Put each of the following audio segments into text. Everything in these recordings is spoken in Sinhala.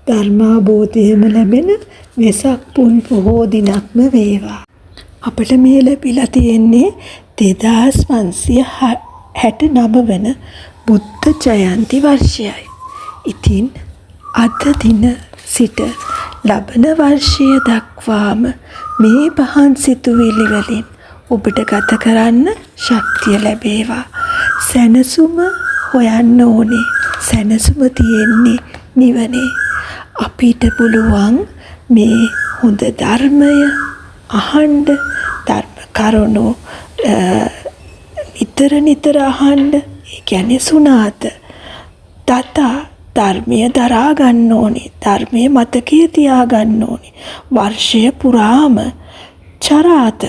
ධර්මාබෝධයම ලැබෙන වෙසක් පුන් පොහෝ දිනක්ම වේවා. අපට මේ ලැබිලා තියෙන්නේ 2569 වන බුද්ධ ජයන්ති වර්ෂයයි. ඉතින් අද දින සිට ලබන වර්ෂය දක්වාම මේ පහන් සිතුවිලි වලින් ඔබට ගත කරන්න ශක්තිය ලැබේවා. සැනසුම හොයන්න ඕනේ. සැනසුම තියෙන්නේ නිවනේ. අපිට පුළුවන් මේ හොඳ ධර්මය අහන්න, ධර්ම කරුණු නිතර අහන්න. ඒ කියන්නේ සුණාත තථා ධර්මය දරා ගන්න ඕනේ. ධර්මයේ මතකයේ තියා ගන්න ඕනේ. වර්ෂය පුරාම චරාත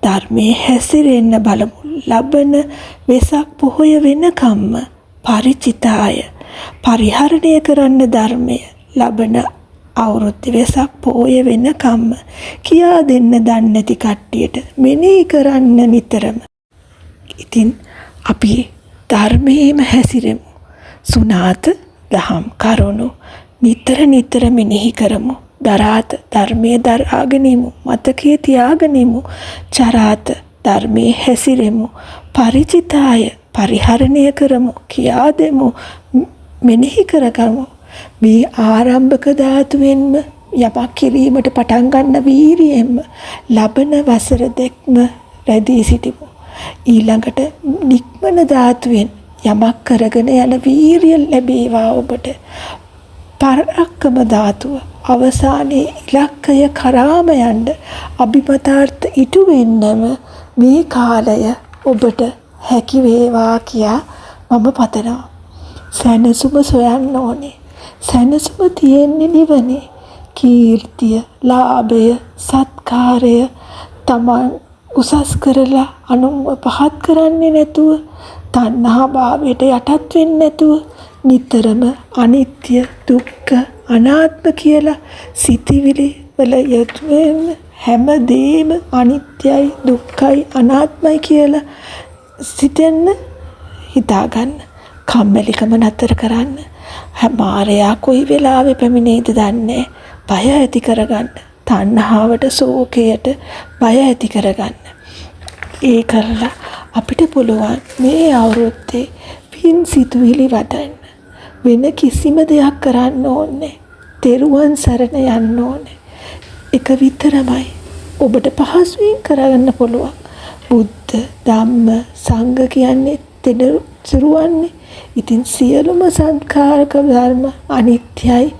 ධර්මයේ හැසිරෙන්න බලමු. ලබන වෙසක් පොහොය වෙනකම්ම පරිචිතාය පරිහරණය කරන්න ධර්මය. ලබන අවුරුද්ද වෙසක් පොහොය වෙනකම්ම කියා දෙන්න දන්නේ නැති කට්ටියට මෙනෙහි කරන්න නිතරම. ඉතින් අපි ධර්මයේම හැසිරෙමු. සුණාත දහම් කරුණු නිතර මෙනෙහි කරමු. දරාත ධර්මයේ දරාගෙනමු. මතකයේ තියාගෙනමු. චරාත ධර්මයේ හැසිරෙමු. පරිචිතාය පරිහරණය කරමු. කියා දෙමු. මෙනෙහි කරගමු. මේ ආරම්භක ධාතුවෙන්ම යමක් කිරීමට පටන් ගන්න වීරියෙන්ම ලබන වසර දෙකම රැඳී සිටිමු. ඊළඟට නික්මන ධාතුවෙන් යමක් කරගෙන යන වීරිය ලැබේවා ඔබට. පරක්කම ධාතුව අවසානයේ ඉලක්කය කරාම යන්න අභිමතාර්ථ ඉටු වෙන්නම මේ කාලය ඔබට හැකි වේවා කියා මම පතනවා. සැනසුම සොයන්න ඕනේ. සැනසුම තියෙන්නේ නිවනේ. කීර්තිය, ලාභය, සත්කාරය තමන් උසස් කරලා අනුන්ව පහත් කරන්නේ නැතුව, තණ්හා භාවයට යටත් වෙන්නේ නැතුව නිතරම අනිත්‍ය, දුක්ඛ, අනාත්ම කියලා සිතිවිලි වල යෙදෙන්න හැමදේම අනිත්‍යයි, දුක්ඛයි, අනාත්මයි කියලා සිතෙන්න හිතාගන්න. කම්මැලිකම නතර කරන්න. මාරයා කොයි වෙලාවෙ පැමිණෙයිද දන්නේ. බය ඇති කරගන්න. තණ්හාවට, ශෝකයට බය ඇති කරගන්න. ඒ කරලා අපිට පුළුවන් මේ අවුරුද්දේ පින් සිතුවිලි වඩන්න. වෙන කිසිම දෙයක් කරන්න ඕනේ. තෙරුවන් සරණ යන්න ඕනේ. එක විතරමයි ඔබට පහසුවෙන් කරගන්න පුළුවන්. බුද්ධ, ධම්ම, සංඝ කියන්නේ තෙරුවන්නේ. ඉතින් සියලුම සංස්කාරක ධර්ම අනිත්‍යයි,